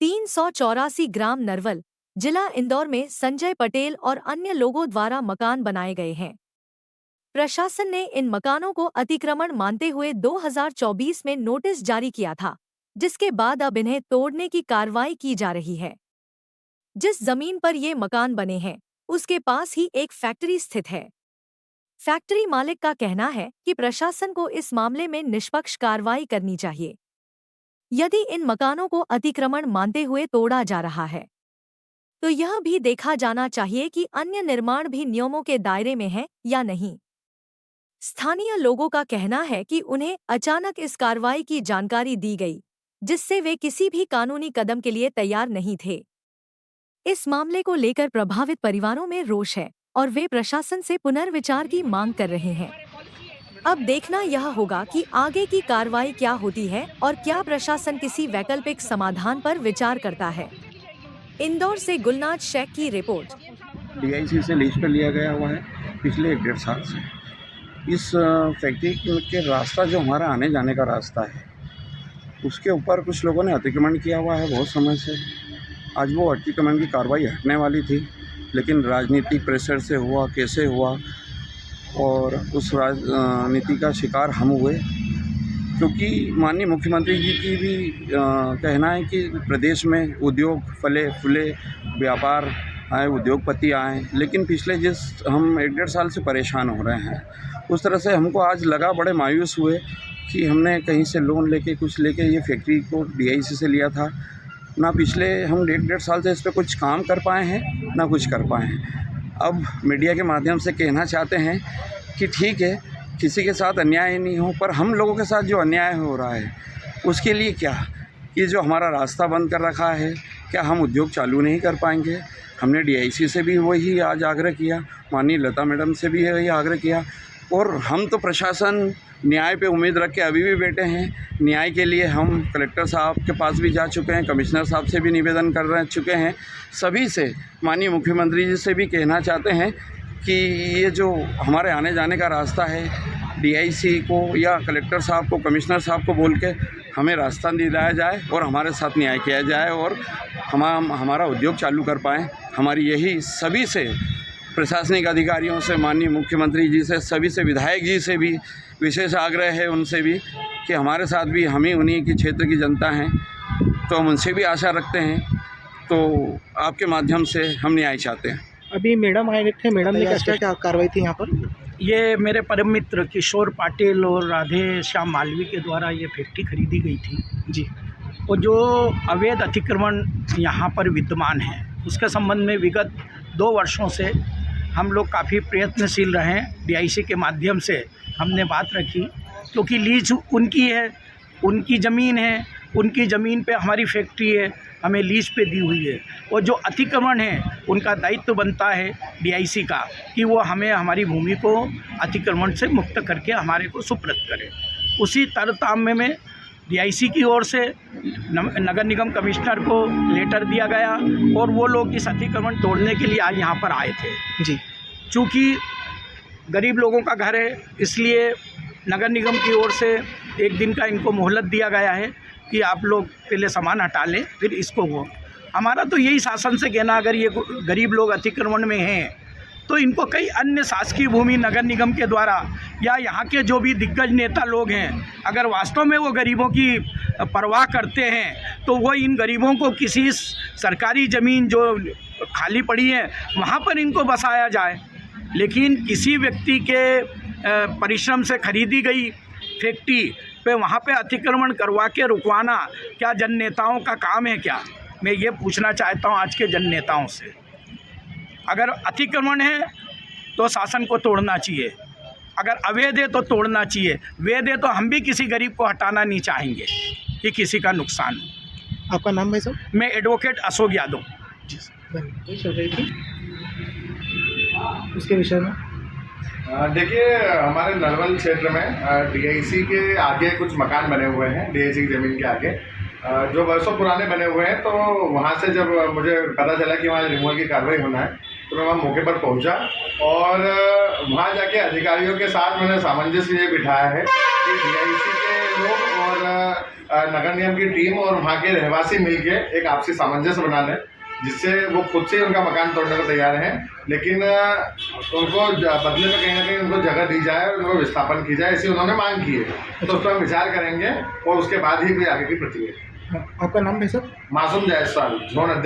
384 ग्राम नरवल, जिला इंदौर में संजय पटेल और अन्य लोगों द्वारा मकान बनाए गए हैं। प्रशासन ने इन मकानों को अतिक्रमण मानते हुए 2024 में नोटिस जारी किया था, जिसके बाद अब इन्हें तोड़ने की कार्रवाई की जा रही है। जिस जमीन पर ये मकान बने हैं, उसके पास ही एक फैक्ट्री स्थित है। फैक्ट्री मालिक का कहना है कि प्रशासन को इस मामले में निष्पक्ष कार्रवाई करनी चाहिए। यदि इन मकानों को अतिक्रमण मानते हुए तोड़ा जा रहा है, तो यह भी देखा जाना चाहिए कि अन्य निर्माण भी नियमों के दायरे में हैं या नहीं। स्थानीय लोगों का कहना है कि उन्हें अचानक इस कार्रवाई की जानकारी दी गई, जिससे वे किसी भी कानूनी कदम के लिए तैयार नहीं थे। इस मामले को लेकर प्रभावित परिवारों में रोष है और वे प्रशासन से पुनर्विचार की मांग कर रहे हैं। अब देखना यह होगा कि आगे की कार्रवाई क्या होती है और क्या प्रशासन किसी वैकल्पिक समाधान पर विचार करता है। इंदौर से गुलनाज शेख की रिपोर्ट। डीआईसी से लीज पर लिया गया हुआ है पिछले 1.5 साल से। इस फैक्ट्री के रास्ता जो हमारा आने जाने का रास्ता है, उसके ऊपर कुछ लोगों ने अतिक्रमण किया हुआ है बहुत समय से। आज वो अतिक्रमण की कार्रवाई हटने वाली थी, लेकिन राजनीतिक प्रेशर से हुआ, कैसे हुआ, और उस राजनीति का शिकार हम हुए, क्योंकि माननीय मुख्यमंत्री जी की भी कहना है कि प्रदेश में उद्योग फले फूले, व्यापार आए, उद्योगपति आए, लेकिन पिछले हम 1.5 साल से परेशान हो रहे हैं। उस तरह से हमको आज लगा, बड़े मायूस हुए कि हमने कहीं से लोन लेके कुछ लेके ये फैक्ट्री को डीआईसी से लिया था। ना पिछले हम 1.5 साल से इस पर कुछ काम कर पाए हैं, ना कुछ कर पाए हैं। अब मीडिया के माध्यम से कहना चाहते हैं कि ठीक है, किसी के साथ अन्याय नहीं हो, पर हम लोगों के साथ जो अन्याय हो रहा है उसके लिए क्या, ये जो हमारा रास्ता बंद कर रखा है, क्या हम उद्योग चालू नहीं कर पाएंगे? हमने डीआईसी से भी वही आज आग्रह किया, माननीय लता मैडम से भी वही आग्रह किया, और हम तो प्रशासन न्याय पे उम्मीद रख के अभी भी बैठे हैं। न्याय के लिए हम कलेक्टर साहब के पास भी जा चुके हैं, कमिश्नर साहब से भी निवेदन कर चुके हैं। सभी से, माननीय मुख्यमंत्री जी से भी कहना चाहते हैं कि ये जो हमारे आने जाने का रास्ता है, डीआईसी को या कलेक्टर साहब को, कमिश्नर साहब को बोल के हमें रास्ता दिलाया जाए और हमारे साथ न्याय किया जाए और हमारा उद्योग चालू कर पाएँ। हमारी यही सभी से, प्रशासनिक अधिकारियों से, माननीय मुख्यमंत्री जी से, सभी से, विधायक जी से भी विशेष आग्रह है उनसे भी कि हमारे साथ भी हम ही उन्हीं की क्षेत्र की जनता हैं, तो हम उनसे भी आशा रखते हैं। तो आपके माध्यम से हम न्याय चाहते हैं। अभी मैडम आए थे, मैडम ने क्या कार्रवाई थी यहाँ पर? ये मेरे परम मित्र किशोर पाटिल और राधे श्याम मालवी के द्वारा ये फैक्ट्री खरीदी गई थी जी। और जो अवैध अतिक्रमण यहाँ पर विद्यमान है, उसके संबंध में विगत 2 वर्षों से हम लोग काफ़ी प्रयत्नशील रहे हैं। डीआईसी के माध्यम से हमने बात रखी, क्योंकि लीज उनकी है, उनकी ज़मीन है, उनकी ज़मीन पे हमारी फैक्ट्री है, हमें लीज पे दी हुई है। और जो अतिक्रमण है, उनका दायित्व बनता है डीआईसी का कि वो हमें हमारी भूमि को अतिक्रमण से मुक्त करके हमारे को सुपुर्द करे। उसी तरताम्य में डीआईसी की ओर से नगर निगम कमिश्नर को लेटर दिया गया और वो लोग इस अतिक्रमण तोड़ने के लिए आज यहाँ पर आए थे जी। चूँकि गरीब लोगों का घर है, इसलिए नगर निगम की ओर से 1 दिन का इनको मोहलत दिया गया है कि आप लोग पहले सामान हटा लें, फिर इसको वो। हमारा तो यही शासन से कहना, अगर ये गरीब लोग अतिक्रमण में हैं तो इनको कई अन्य शासकीय भूमि नगर निगम के द्वारा या यहाँ के जो भी दिग्गज नेता लोग हैं, अगर वास्तव में वो गरीबों की परवाह करते हैं तो वो इन गरीबों को किसी सरकारी ज़मीन जो खाली पड़ी है वहाँ पर इनको बसाया जाए। लेकिन किसी व्यक्ति के परिश्रम से खरीदी गई फैक्ट्री पे वहाँ पे अतिक्रमण करवा के रुकवाना क्या जन नेताओं का काम है क्या? मैं ये पूछना चाहता हूँ आज के जन नेताओं से। अगर अतिक्रमण है तो शासन को तोड़ना चाहिए, अगर अवैध है तो तोड़ना चाहिए, वैध है तो हम भी किसी गरीब को हटाना नहीं चाहेंगे कि किसी का नुकसान हो। आपका नाम भाई साहब? मैं एडवोकेट अशोक यादव। जी चल रही थी उसके विषय में। देखिए, हमारे नरवल क्षेत्र में डीआईसी के आगे कुछ मकान बने हुए हैं, डीआईसी की ज़मीन के आगे जो वर्षों पुराने बने हुए हैं। तो वहाँ से जब मुझे पता चला कि वहाँ रिमूवल की कार्रवाई होना है तो मैं वहाँ मौके पर पहुँचा और वहाँ जाके अधिकारियों के साथ मैंने सामंजस्य ये बिठाया है कि डीआईसी के लोग और नगर निगम की टीम और वहाँ के रहवासी मिलके एक आपसी सामंजस्य बना लें, जिससे वो खुद से उनका मकान तोड़ने को तैयार हैं, लेकिन उनको बदले में कहीं ना कहीं उनको जगह दी जाए और उनको विस्थापन की जाए, ऐसी उन्होंने मांग की है। तो उस पर हम विचार करेंगे और उसके बाद ही कोई आगे की प्रक्रिया। आपका नाम है सर? मासूम जायसवाल, जोन अध्यक्ष।